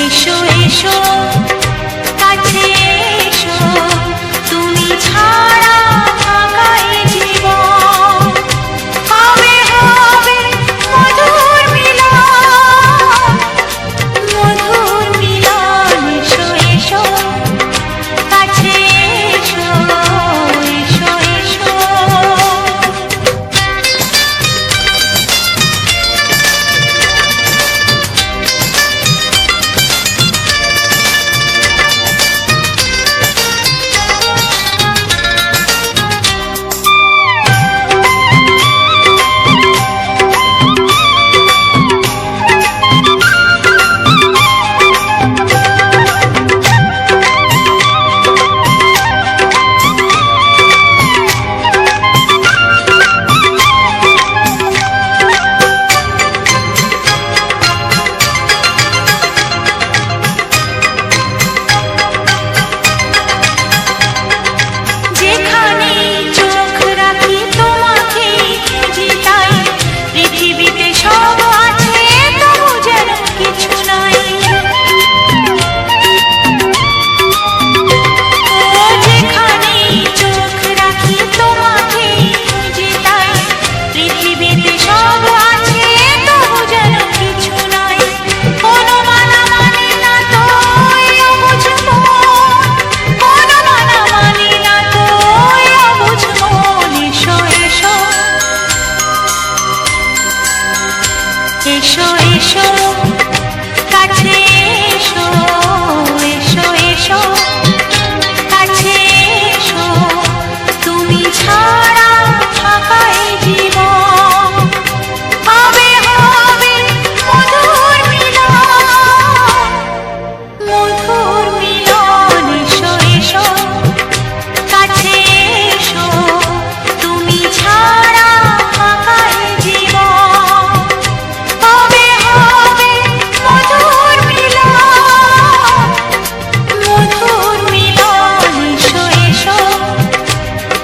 এসো এসো কাছে এসো, তুমি ছাড়া ফাঁকা এ জীবন। হবে হবে মধুর মিলন, মধুর মিলন। এসো এসো কাছে এসো, এসো এসো। এসো এসো কাছে এসো, এসো এসো কাছে এসো, তুমি ছাড়া ফাঁকা এ জীবন। হবে হবে মধুর মিলন, মধুর মিলন। এসো এসো কাছে এসো, তুমি ছাড়া ফাঁকা এ জীবন। হবে হবে মধুর মিলন, মধুর মিলন। এসো এসো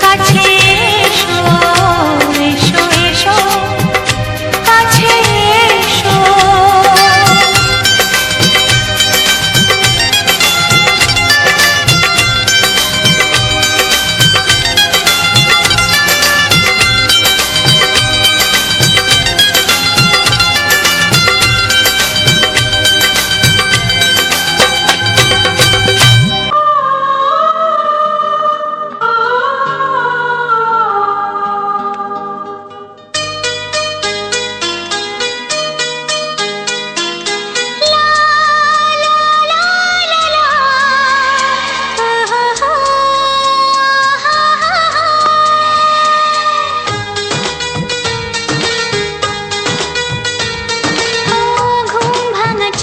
কাছে এসো, এসো এসো কাছে এসো।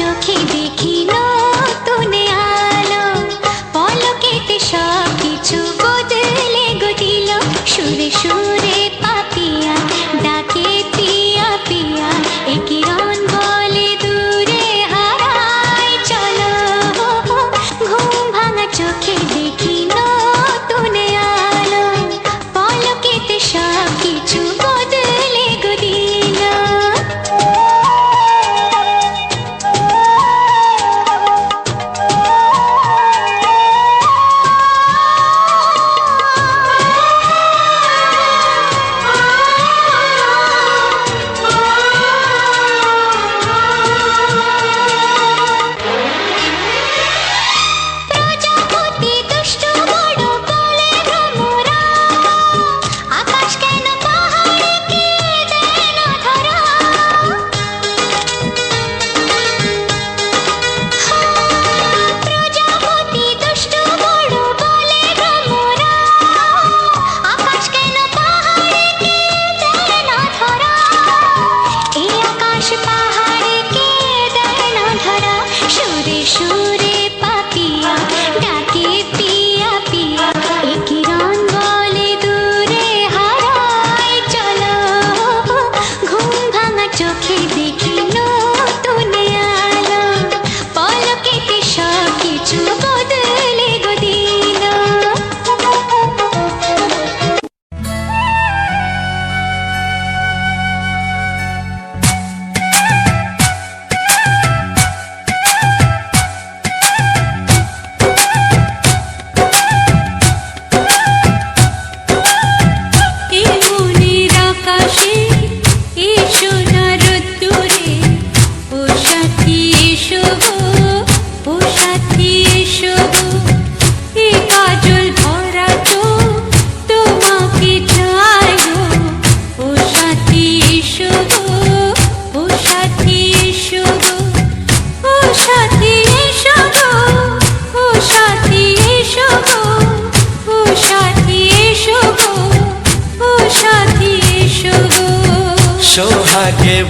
চোখে দেখি নতুন আলো, পলকেতে সব কিছু বদলে গো দিল। সুরে সুরে পাপিয়া ডাকে পিয়া পিয়া, এ কিরণ বলে দূরে হারায় চলো। ঘুম ভাঙা চোখে দেখি নতুন আলো, পলকেতে সব কিছু বদলে গো দিল। প্রজাপতি দুষ্ট বড় বলে ভ্রমরা, আকাশ কেন পাহাড়কে দেয় না ধরা। প্রজাপতি দুষ্ট বড় বলে ভ্রমরা, আকাশ কেন পাহাড়কে দেয় না ধরা। এই আকাশ পাহাড়কে দেয় না ধরা। সুরে সুরে পাপিয়া ডাকে পিয়া পিয়া, এ কিরণ বলে দূরে হারায় চলো। ঘুম ভাঙা চোখে দেখি নতুন আলো, পলকেতে সব কিছু বদলে গো দিল।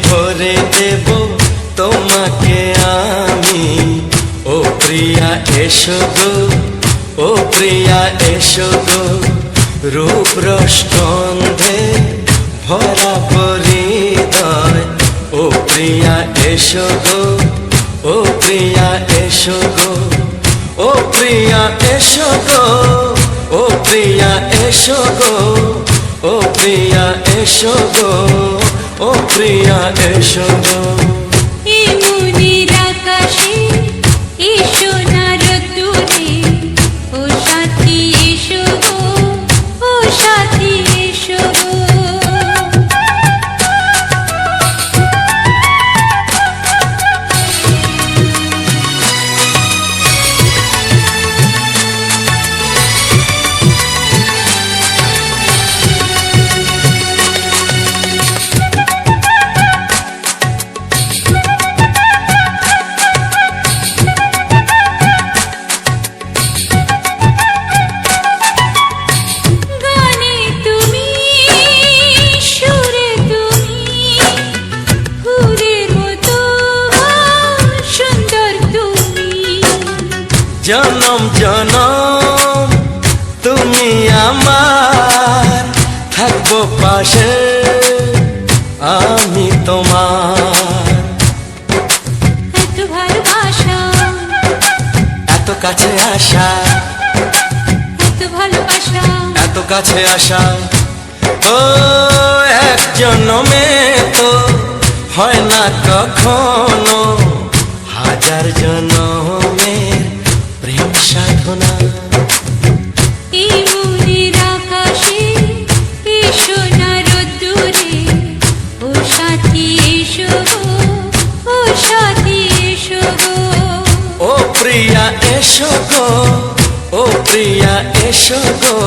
ভরে দেব তোমাকে আমি। ও প্রিয়া এসো গো, ও প্রিয়া এসো গো, রূপ রসগন্ধে ভরা পরিদয়। ও প্রিয়া এসো গো, ও প্রিয়া এসো গো, ও প্রিয়া এসো গো, ও প্রিয়া এসো গো, ও প্রিয়া এসো গো, ও প্রিয়া এসো গো। এই মনের আকাশে এসো না রোদ্দুরে, ও সাথী এসো গো, ও সাথী এসো গো। গানে তুমি, সুরে তুমি, ফুলের মতো সুন্দর তুমি। জনম জনম তুমি আমার, থাকবো পাশে আমি তোমার। এত ভালোবাসা, এত কাছে আসা, এত ভালোবাসা, এত কাছে আসা, ও এক জন্মে তো হয় না কখনো, হাজার জন্মের প্রেম সাধনা। এই মনের আকাশে এসো না রোদ্দুরে, ও সাথী এসো গো, ও সাথী এসো গো। ও প্রিয়া এসো গো, ও প্রিয়া এসো গো,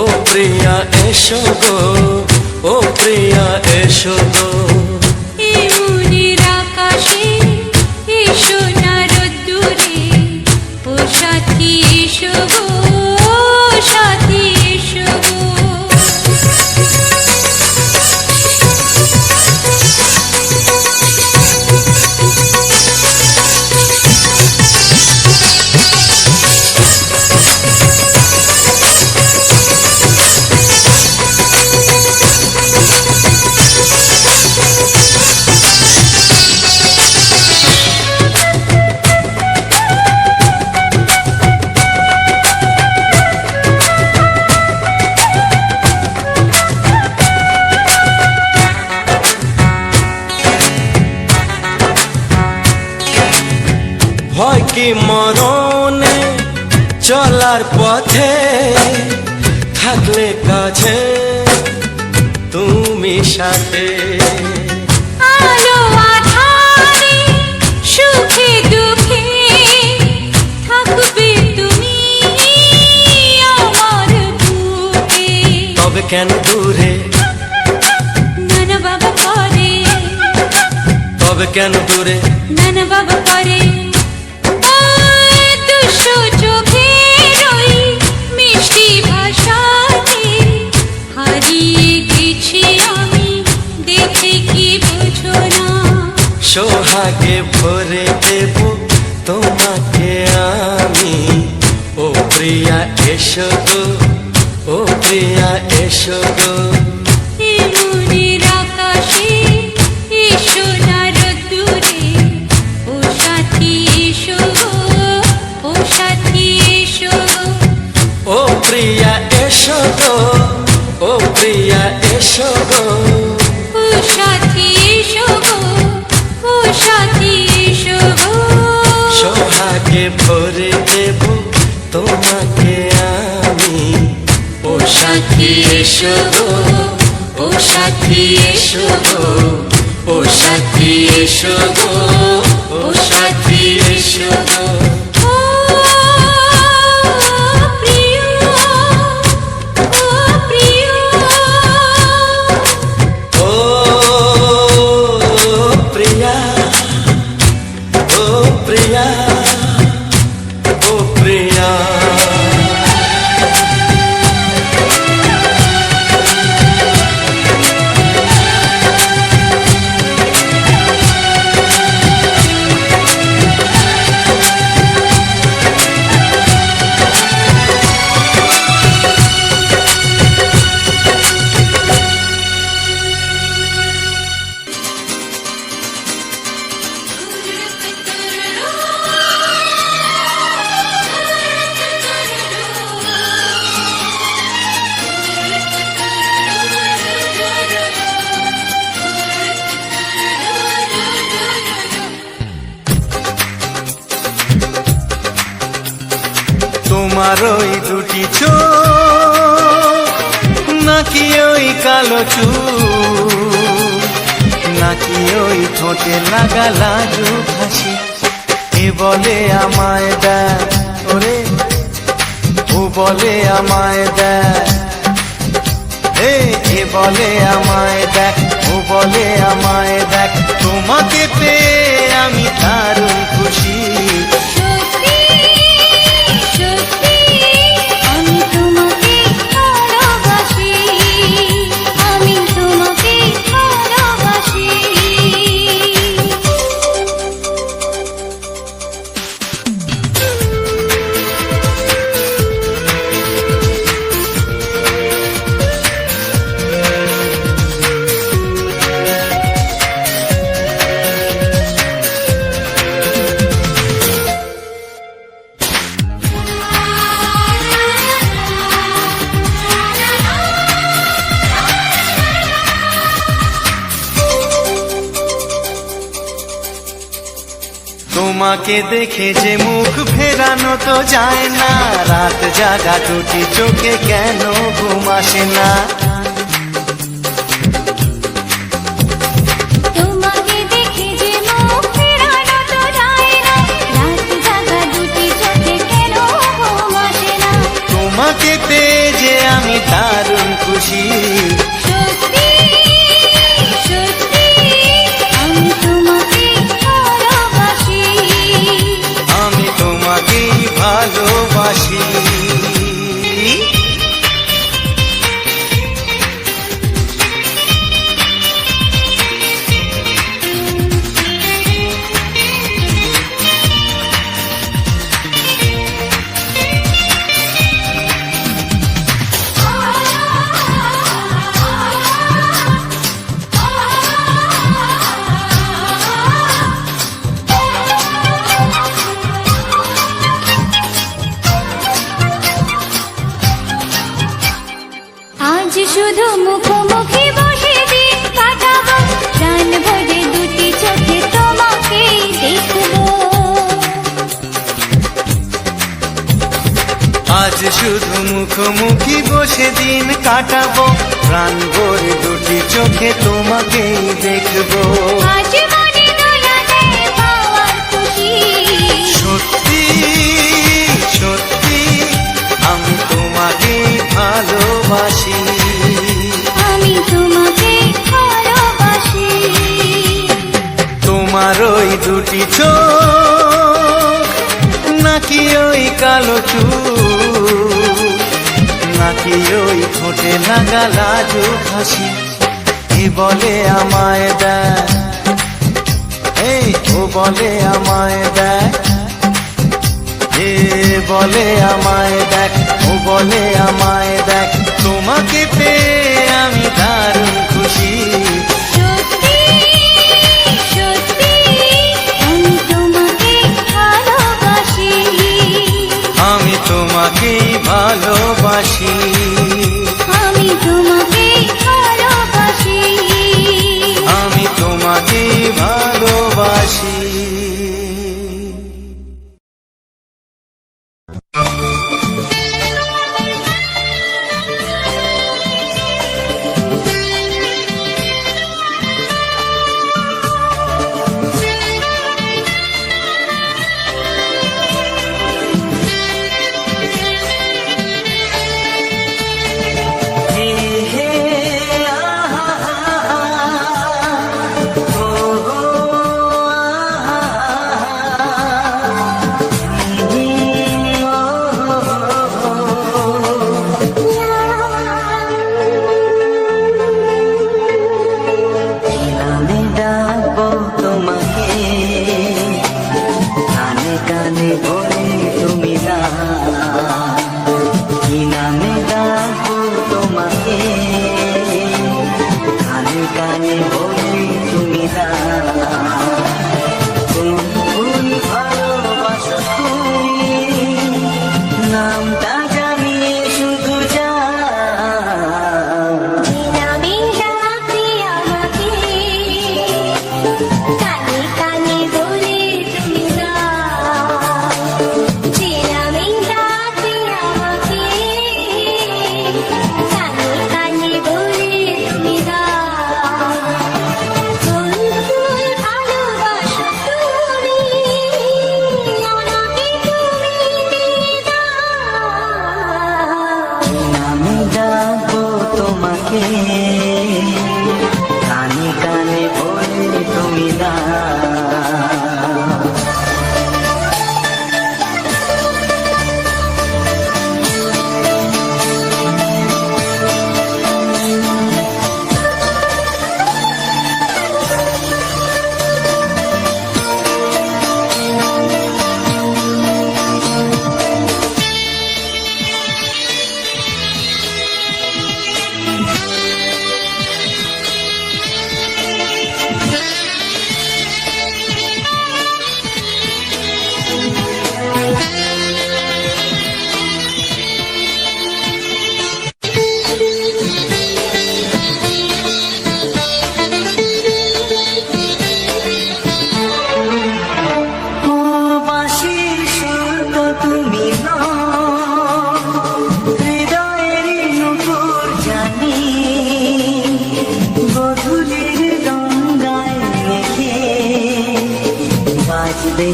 ও প্রিয়া এসো গো, ও প্রিয়া এসো গো। এই মনের আকাশে এসো না রোদ্দুরে, ও সাথী এসো গো, ও সাথী এসো গো। ভয় কি মরণে চলার পথে, থাকলে কাছে তুমি সাথে। আলো আঁধারে, সুখে দুঃখে, থাকবে তুমি আমার বুকে। তবে কেন দূরে, নানা বাবা করে, তবে কেন দূরে, নানা বাবা করে। ওই দুশো চোখের ওই মিষ্টি ভাষাতে হারিয়ে গেছি আমি, দেখে কি বোঝো না। সোহাগে ভরে দেব তোমাকে আমি। ও প্রিয়া এসো গো, ও প্রিয়া এসো গো। এই মনের আকাশে এসো না রোদ্দুরে, ও সাথী এসো গো, ও সাথী এসো গো। ও প্রিয়া এসো গো, ও প্রিয়া এসো গো। ও সাথী এসো গো, ও সাথী এসো গো। সোহাগে ভরে দেব তোমাকে আমি। ও সাথী এসো গো, ও সাথী এসো গো, ও সাথী এসো গো, ও সাথী এসো গো। ও প্রিয়, ও প্রিয়, ও প্রিয়া, ও প্রিয়া, ও প্রিয়া। তোমার ওই দুটি চোখ নাকি ওই কালো চুল, নাকি ওই ঠোঁটে লাগা লাজুক হাসি, এ বলে আমায় দেয় ওরে, ও বলে আমায় দেয়, এ বলে আমায় দেখ, ও বলে আমায় দেখ, তোমাকে পেয়ে আমি দারুণ খুশি। সত্যি সত্যি আমি তোমাকে ভালোবাসি, আমি তোমাকে ভালোবাসি। তোমাকে দেখে যে মুখ ফেরানো তো যায় না, রাত জাগা দুটি চোখে কেন ঘুম আসে না। তোমাকে দেখে যে মুখ ফেরানো তো যায় না, রাত জাগা দুটি চোখে কেন ঘুম আসে না। তোমাকে পেয়ে যে আমি দারুণ খুশি। সত্যি সত্যি আমি তোমাকে ভালোবাসি, আমি তোমাকেই ভালোবাসি। আজ শুধু মুখোমুখি বসে দিন কাটাবো, প্রাণ ভরে দুটি চোখে তোমাকেই দেখবো। আজ শুধু মুখোমুখি বসে দিন কাটাবো, প্রাণ ভরে দুটি চোখে তোমাকেই দেখবো। আজ মনে দোলা দেয় পাওয়ার খুশি। সত্যি সত্যি আমি তোমাকেই ভালোবাসি। আমি তোমাকে ভালোবাসি। তোমার ওই দুটি চোখ নাকি ওই কালো চুল, নাকি ওই ঠোঁটে লাগা লাজুক হাসি, এ বলে আমায় দেয়, ও বলে আমায় দেয়, এ বলে আমায় দেখ, ও বলে আমায় দেখ, তোমাকে পেয়ে আমি দারুণ খুশি। সত্যি সত্যি আমি তোমাকে ভালোবাসি, আমি তোমাকেই ভালোবাসি। আমি তোমাকে ভালোবাসি, আমি তোমাকেই ভালোবাসি।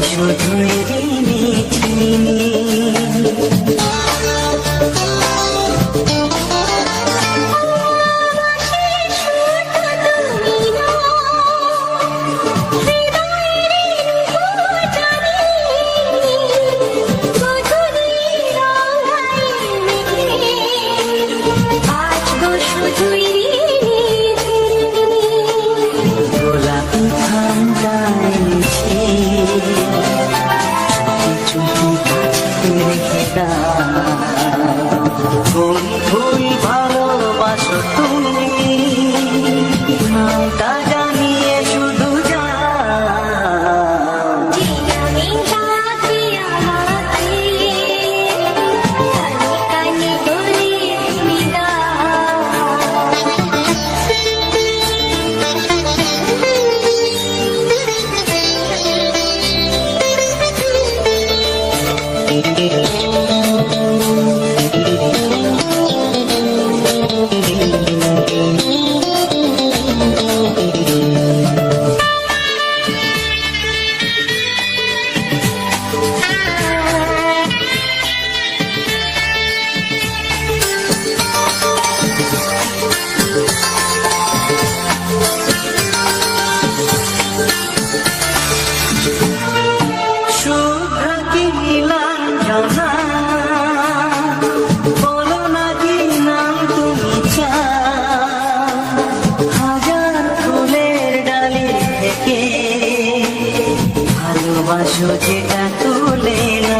শুধুই ঋণী গোলাপি ঠান্ডা এনেছে চুপি চুপি রেখে দাও কোন ফুল ভালোবাসো তুমি নামটা জানিয়ে শুধু যাও ভালোবাসো যেটা তুলে না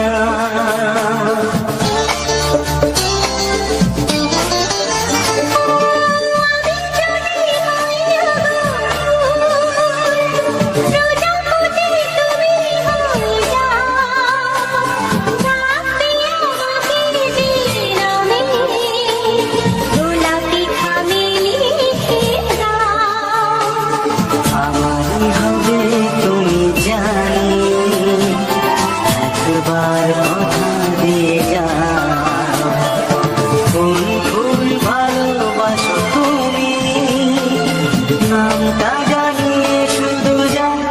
আমারই হবে তুমি জানি একবার কথা দিয়ে যাও কোন ফুল ভালোবাসো তুমি নামটা জানিয়ে শুধু যাও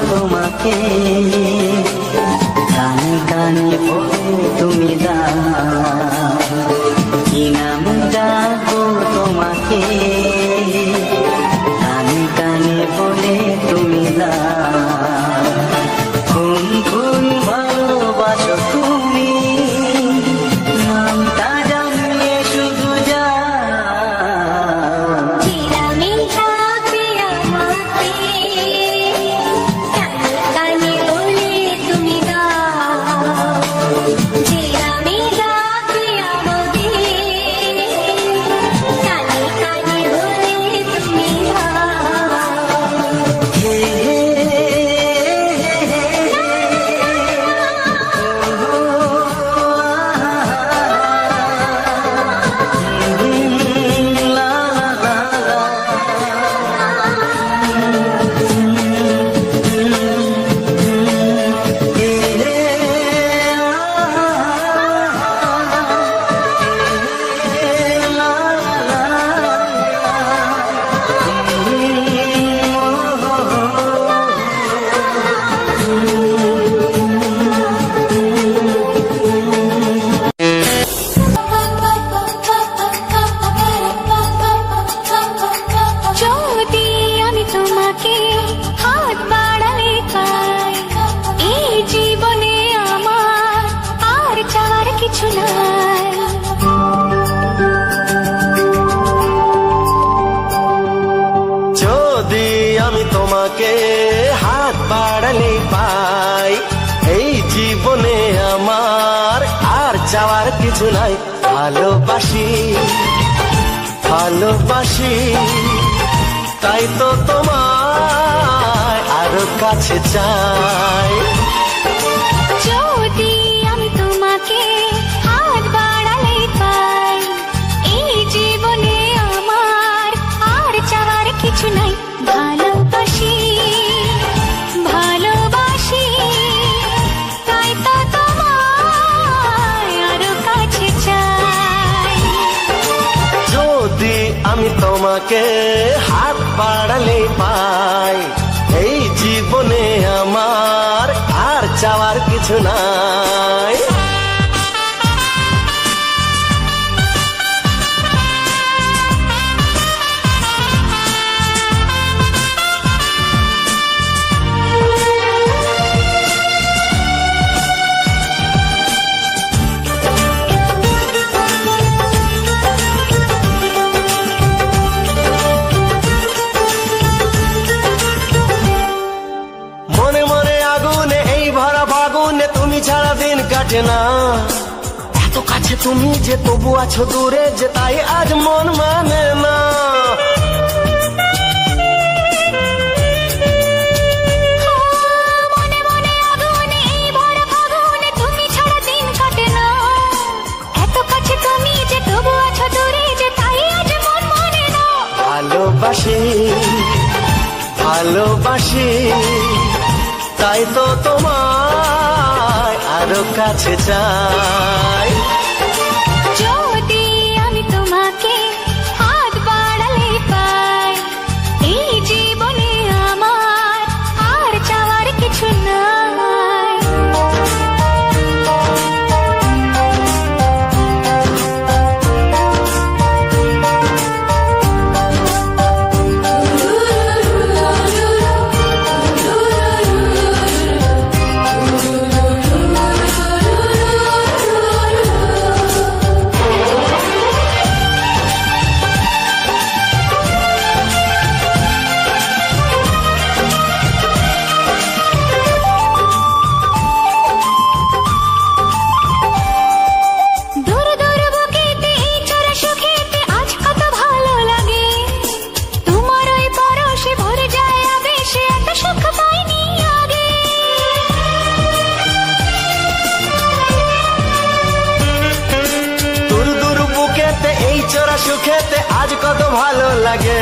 তোমাকে কানে কানে বলে তুমি দাও কি নাম ডাকবো তোমাকে কানে কানে বলে তুমি দাও কোন কোন ভালোবাসো তুমি নামটা জানিয়ে শুধু যাও তোমাকে হাত বাড়ালে পাই এই জীবনে আমার আর চাওয়ার কিছু নাই ভালোবাসি ভালোবাসি তাই তো তোমায় আর আরো কাছে চাই। যদি আমি তোমাকে হাত বাড়ালে পাই, এই জীবনে আমার আর চাওয়ার কিছু নাই। ভালোবাসি ভালোবাসি, তাই তো তোমায় আরো কাছে চাই। যদি আমি তোমাকে হাত বাড়ালে পাই, এই জীবনে আমার আর চাওয়ার কিছু নাই। মনে মনে আগুনে এই ভরা ফাগুনে তুমি ছাড়া দিন কাটে না। এত কাছে তুমি যে তবু আছো দূরে, যে তাই আজ মন মানে না। মনে মনে আগুনে এই ভরা ফাগুনে তুমি ছাড়া দিন কাটে না। এত কাছে তুমি যে তবু আছো দূরে, যে তাই আজ মন মানে না। ভালোবাসি ভালোবাসি, তাই তো তোমায় আরো কাছে চাই। যদি আমি তোমাকে হাত বাড়ালে পাই, এই জীবনে আমার আর চাওয়ার কিছু নাই। দূর দূর বুকেতে এই চোরা সুখেতে আজ কত ভালো লাগে। তোমার ওই পরশে ভরে যায় আবেশে, এত সুখ পাইনি আগে। দূর দূর বুকেতে এই চোরা সুখেতে আজ কত ভালো লাগে।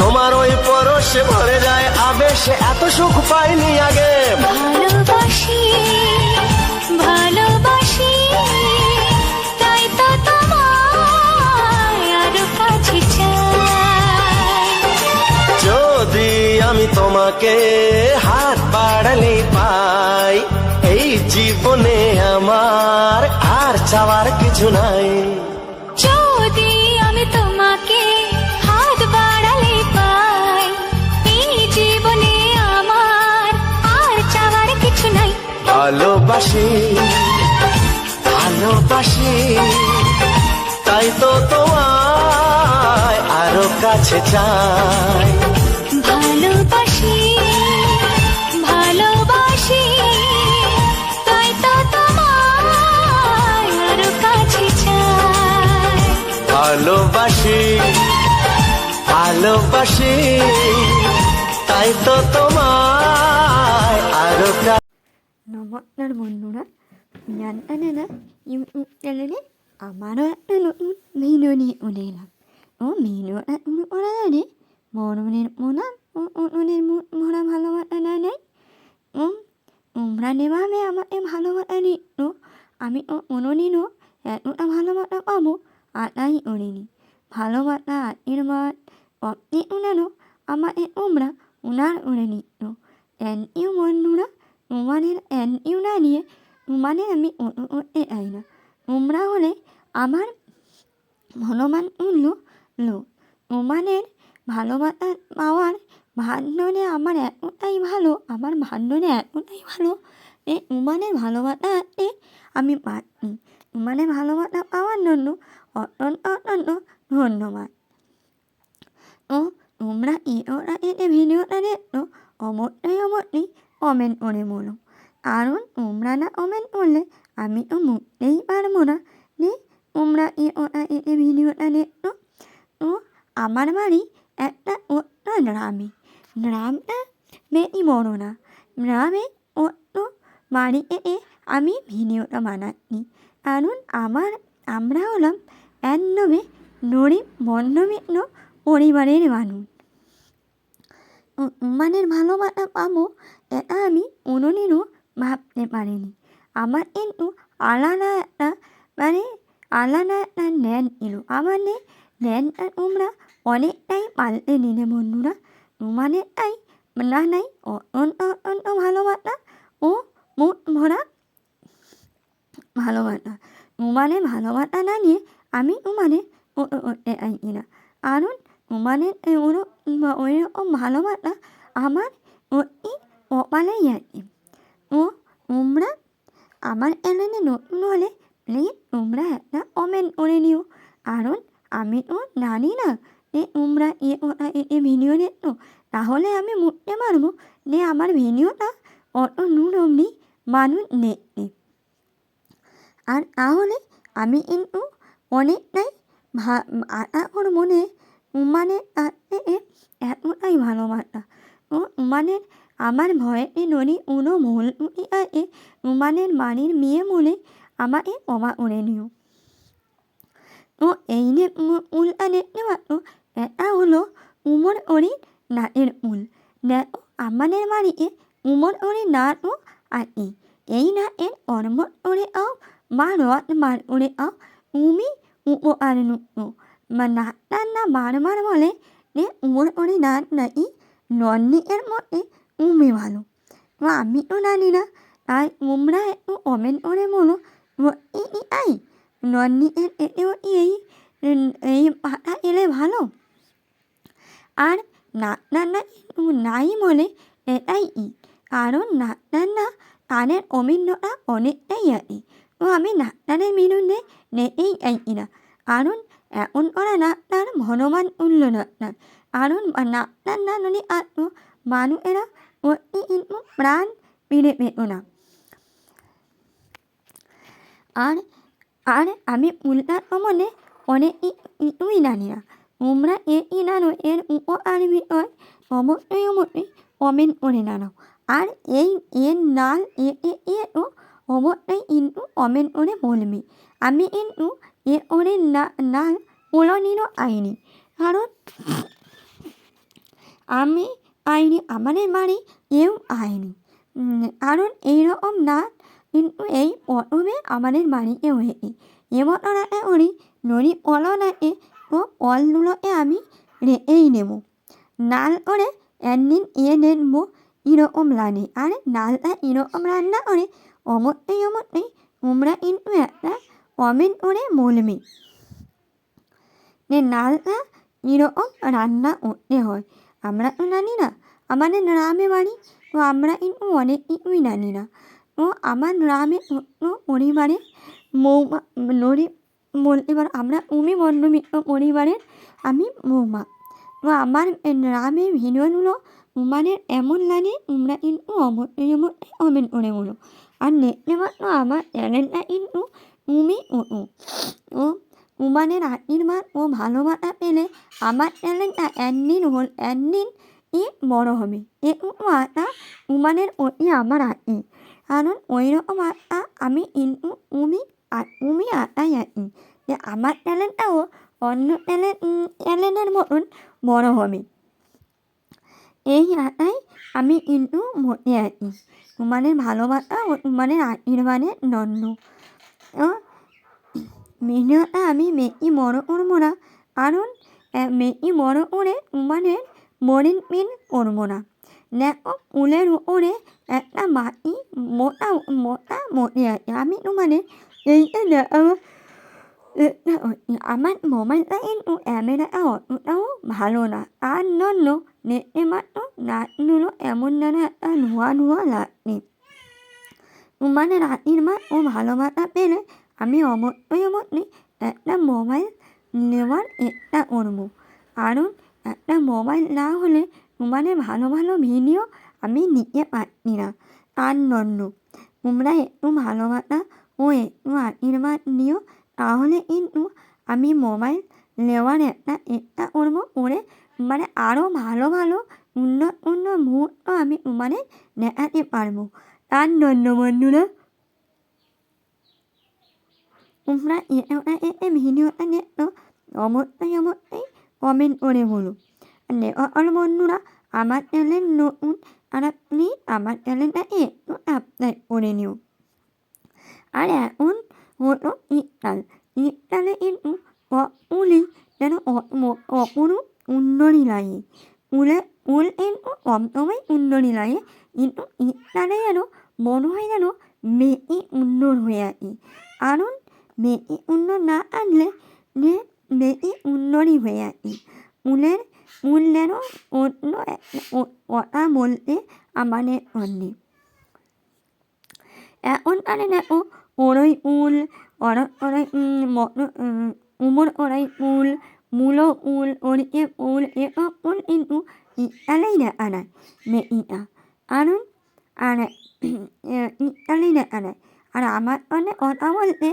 তোমার ওই পরশে ভরে যায় আবেশে, এত সুখ পাইনি আগে। ভালোবাসি ভালোবাসি, তাই তো তোমায় আরো কাছে চাই। যদি আমি তোমাকে হাত বাড়ালে পাই, এই জীবনে আমার আর চাওয়ার কিছু নাই। যদি আমি তোমাকে হাত বাড়ালে পাই, এই জীবনে আমার আর চাওয়ার কিছু নাই। ভালোবাসি ভালোবাসি, তাই তো তোমায় আরো কাছে চাই। ভালোবাসি ভালোবাসি, তাই তো তোমায় আরো কাছে চাই। ভালোবাসি ভালোবাসি, তাই তো তোমায় আরো নমস্কাৰ বন্ধুরা, জানতানেনা ইউটিউব চ্যানেলে আমারও একটা নতুন ভিডিও নিয়ে উঠলাম। ও ভিডিওটা শুরু করার আগে মরণের মোনা ও অননের ভরা ভালোবাসা নেই। ও তোমরা যেভাবে আমাকে ভালোবাসা দিচ্ছ, আমি ও কোনোদিনও এতটা ভালোবাসা পাবো আশাই করিনি। ভালোবাসা আশীর্বাদ অতি উনানো আমাকে তোমরা উনার করে নিচ্ছ। থ্যাংক ইউ বন্ধুরা। তোমাদের থ্যাংক ইউ না নিয়ে তোমাদের আমি করতে চাই না। তোমরা হলে আমার ভগবান তুল্য লোক। তোমাদের ভালোবাসা পাওয়ার ভাগ্যনে আমার এতটাই ভালো, আমার ভাগ্যনে এতটাই ভালো যে তোমাদের ভালোবাসা আছে আমি পাচ্ছি। তোমাদের ভালোবাসা পাওয়ার জন্য অত্যন্ত অত্যন্ত ধন্যবাদ। ও তোমরা ওরা এতে ভিডিওটা দেখো, অবশ্যই কমেন্ট করে বলো। কারণ তোমরা না কমেন্ট করলে আমি তো বুঝতেই পারবো না যে তোমরা ওরা এতে ভিডিওটা দেখো। তো আমার বাড়ি একটা গ্রামে। গ্রামটা মেয়েই বড় না গ্রামে অন্য বাড়িতে আমি ভিডিওটা বানাচ্ছি কারণ আমরা হলাম একদমই গরিব মধ্যবিত্ত পরিবারের মানুষ উম্মানের ভালোবাসা পাবো এটা আমি কোনোদিনও ভাবতে পারিনি আমার কিন্তু আলাদা একটা জ্ঞান ছিল আমার জ্ঞানটা তোমরা অনেকটাই পাল্টে নিলে বন্ধুরা তোমাদেরটাই নাই অত্যন্ত ভালোবাসা ও মুখ ভরা ভালোবাসা তোমাদের ভালোবাসা না নিয়ে আমি তোমাদের করতে চাইছি না কারণ তোমাদের ওই রকম ভালোবাসা আমার অতি কপালেই আছে ও তোমরা আমার চ্যানেলে নতুন হলে প্লিজ তোমরা একটা কমেন্ট করে নিও কারণ আমি তো জানি না যে তোমরা এ ভিডিও দেখতো তাহলে আমি বুঝতে পারবো যে আমার ভিডিওটা কত দূর অবধি মানুষ দেখতে আর তাহলে আমি কিন্তু অনেকটাই আশা করবো যে তোমাদের কাছে এতটাই ভালোবাসা ও তোমাদের আমার ভয়েতে যদি কোনো ভুল ত্রুটি আছে তোমাদের বাড়ির মেয়ে বলে আমাকে ক্ষমা করে নিও তো এই যে উলটা দেখতে পাচ্ছ এটা হলো উমর অরির নাচের উল দেখো আমাদের বাড়িতে উমর অরির নাচও আছে এই নাচের পর্বত করে আও বা রথ বার করে আও তুমি উপকার নৃত্য নাচটার না বারবার বলে যে উমর অরি নাচ নাকি নন্দিকের মধ্যে তুমি ভালো তো আমি তো জানি না তাই তোমরা একটু কমেন্ট করে বলো তাই নন্দিকের এতেও এই পাটা এলে ভালো আর নাচটার না নাই বলে এটাই কারণ নাচটার না তাদের অভিজ্ঞতা অনেকটাই আছে তো আমি নাচটারের বিরুদ্ধে নেতেই চাইছি না কারণ এখন করা নাচটার ভগবান তুল্য নাচটার কারণ নাচটার না যদি আসতো মানুষেরা অতি কিন্তু প্রাণ ফিরে পেত না আর আমি উল্টার সম্বন্ধে অনেক কিছুই জানি না তোমরা কি জানো এর উপকার বিষয় অবশ্যই কমেন্ট করে জানাও আর এর নাল তো অবশ্যই কিন্তু কমেন্ট করে বলবে আমি কিন্তু ওর নাল কোনোদিনও আইনি কারণ আমি আইনি আমাদের বাড়ি কেউ আইনি কারণ এইরকম নাচ কিন্তু এই প্রথমে আমাদের বাড়িতে হয়েছে এবছর একটা করি নদী কলন আছে তো কলগুলোকে আমি রেখেই নেব নাল করে একদিন দেখবো কীরকম লাগে আর নালটা কীরকম রান্না করে অবশ্যই তোমরা কিন্তু একটা কমেন্ট করে বলবে যে নালটা কীরকম রান্না করতে হয় আমরা তো জানি না আমাদের গ্রামে বাড়ি তো আমরা কিন্তু অনেক কিছুই জানি না তো আমার গ্রামে পরিবারে বলতে পারো আমরা মধ্যবিত্ত পরিবারের আমি বৌমা তো আমার গ্রামের ভিডিওগুলো তোমাদের এমন লাগে তোমরা কিন্তু অবশ্যই কমেন্ট করে বলো আর দেখতে পাচ্ছ আমার চ্যানেলটা কিন্তু তুমি ও তোমাদের আশীর্বাদ ও ভালোবাসা পেলে আমার চ্যানেলটা একদিন বড় হবে একটু আশা তোমাদের অতি আমার আছি কারণ ওই রকম আশা আমি কিন্তু তুমি আশাই আছি যে আমার চ্যানেলটাও অন্য চ্যানেলের মতন বড় হবে এই আশায় আমি কিন্তু বসে আছি তোমাদের ভালোবাসা ও তোমাদের আশীর্বাদের জন্য ভিডিওটা আমি বেশি বড় করবো না কারণ বেশি বড় করে তোমাদের বোরিং ফিল করবো না দেখো ফুলের উপরে একটা মাটি মোটা বসে আছে আমি তোমাদের এইটা দেখাবো আমার মোবাইলটা কিন্তু ক্যামেরাটা অতটাও ভালো না তার জন্য দেখতে মাত্র নাচগুলো এমন যেন একটা ধোয়া লাগছে তোমাদের আশীর্বাদ ও ভালোবাসা পেলে আমি অবশ্যই একটা মোবাইল নেওয়ার চেষ্টা করবো কারণ একটা মোবাইল না হলে তোমাদের ভালো ভিডিও আমি নিতে পারছি না তার জন্য তোমরা একটু ভালোবাসা ও একটু আশীর্বাদ নিও তাহলে কিন্তু আমি মোবাইল নেওয়ার একটা চেষ্টা করবো করে আরও ভালো অন্য মুহূর্ত আমি তোমাদের দেখাতে পারবো। তার জন্য বন্ধুরা তোমরা এতে ভিডিওটা দেখো অবশ্যই কমেন্ট করে বলো। আর দেখো বন্ধুরা আমার চ্যানেল নতুন আর আপনি আমার চ্যানেলটাকে একটু সাবস্ক্রাইব করে নিও। আর এখন হলো শীতকালে কিন্তু ফুলই যেন অপরূপ সুন্দরী লাগে। ফুল কিন্তু সবসময় সুন্দরী লাগে, কিন্তু শীতকালে যেন মনে হয় যেন বেশি সুন্দর হয়ে আছে। কারণ বেশি সুন্দর না আনলে বেশি সুন্দরই হয়ে আছে। ফুল যেন অন্য কথা বলতে আমাদের অন্যে। এখনকারে দেখো ওরই ফুল উমর ওরাই ফুল, মূলো ফুল, ওরিকে ফুল, এসব ফুল কিন্তু শীতকালেই দেখা যায় বেশিটা। কারণ আর শীতকালেই দেখা যায়। আর আমার সঙ্গে কথা বলতে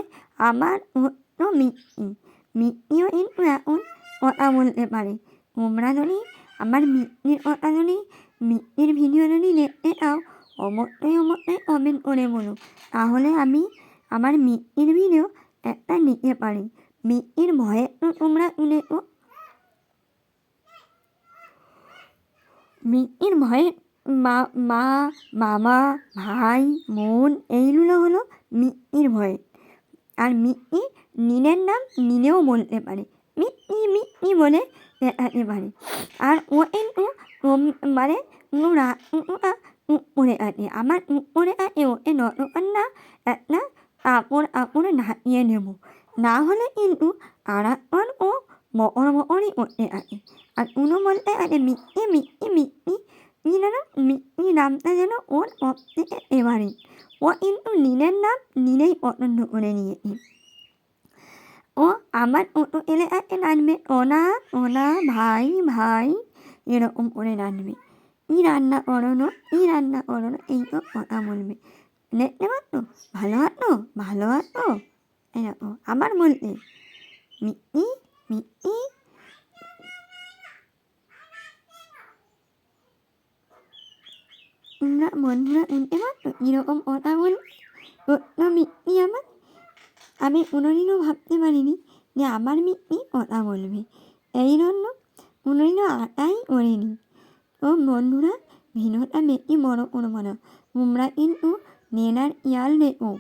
আমার হলো মিষ্টিও কিন্তু এখন কথা বলতে পারে। তোমরা যদি আমার মিষ্টির কথা যদি মিষ্টির ভিডিও যদি দেখতে চাও অবশ্যই কমেন্ট করে বলো, তাহলে আমি আমার মিষ্টির ভিডিও একটা নিতে পারি। মিষ্টির ভয়ে তো তোমরা শুনেছো, মিষ্টির ভয়ে মা মামা ভাই বোন এইগুলো হলো মিষ্টির ভয়ে। আর মিষ্টি নীলের নাম নীলেও বলতে পারে, মিষ্টি বলে দেখাতে পারে। আর ও কিন্তু মানে ওরা উপরে আছে, আমার উপরে আছে, ওকে নতক্ষণ না একটা কাপড় ঢাকিয়ে নেব, না হলে কিন্তু সারাক্ষণ ও বকরই করতে আছে। আর উনো বলতে আছে মিষ্টি কি যেন মিষ্টি নামটা যেন ওর সব থেকে ফেভারিট। ও কিন্তু নীলের নাম নীলেই পছন্দ করে নিয়েছে। ও আমার অটো এলাকাতে নাচবে ওনা ভাই এরকম করে নাচবে। কী রান্না করো এইসব কথা বলবে। দেখতে পাচ্ছ ভালো আছো এরকম আমার বলতে মিষ্টি তোমরা বন্ধুরা শুনতে পাচ্ছ কীরকম কথা বলবে। মিষ্টি আমি কোনোদিনও ভাবতে পারিনি যে আমার মিষ্টি কথা বলবে, এই জন্য কোনোদিনও আশাই করিনি। তো বন্ধুরা ভিডিওটা বেশি বড় করবো না, তোমরা কিন্তু নেনার ইয়াল দেখো,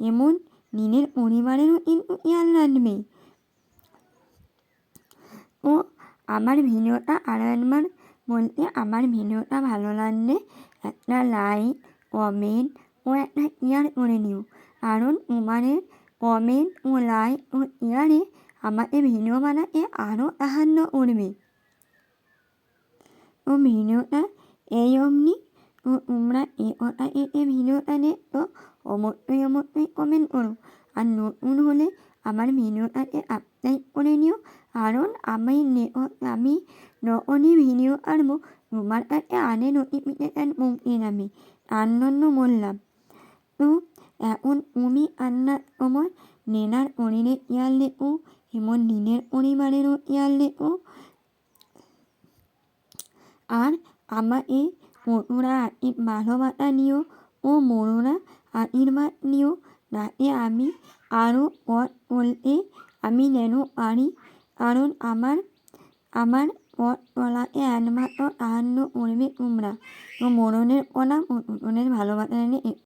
এমন নীলের পরিবারেরও কিন্তু ইয়াল রাখবে। ও আমার ভিডিওটা আরও একবার বলতে, আমার ভিডিওটা ভালো লাগলে একটা লাইক কমেন্ট ও একটা শেয়ার করে নিও। কারণ তোমাদের কমেন্ট ও লাইক ও শেয়ারে আমাদের ভিডিও বানাতে আরও সাহায্য করবে। ও ভিডিওটা এই অমনি ও তোমরা এ ভিডিওটা দেখো অবশ্যই কমেন্ট করো। আর নতুন হলে আমার ভিডিওটাকে সাবস্ক্রাইব করে নিও, কারণ আমি যখনই ভিডিও আনবো তোমার কাছে আগে নোটিফিকেশান পৌঁছে যাবে, তার জন্য বললাম। তো এখন তুমি রান্নার সময় নেনার শরীরের খেয়াল রেখো, এমন নীলের পরিবারেরও খেয়াল রেখো। আর আমাকে ছোটরা ভালোবাসা নিও ও বড়রা আশীর্বাদ নিও, যাতে আমি আরও পথ চলতে আমি যেন পারি। কারণ আমার পথ চলাতে একমাত্র সাহায্য করবে তোমরা। তো বড়দের প্রণাম ও ছোটদের ভালোবাসা নিয়ে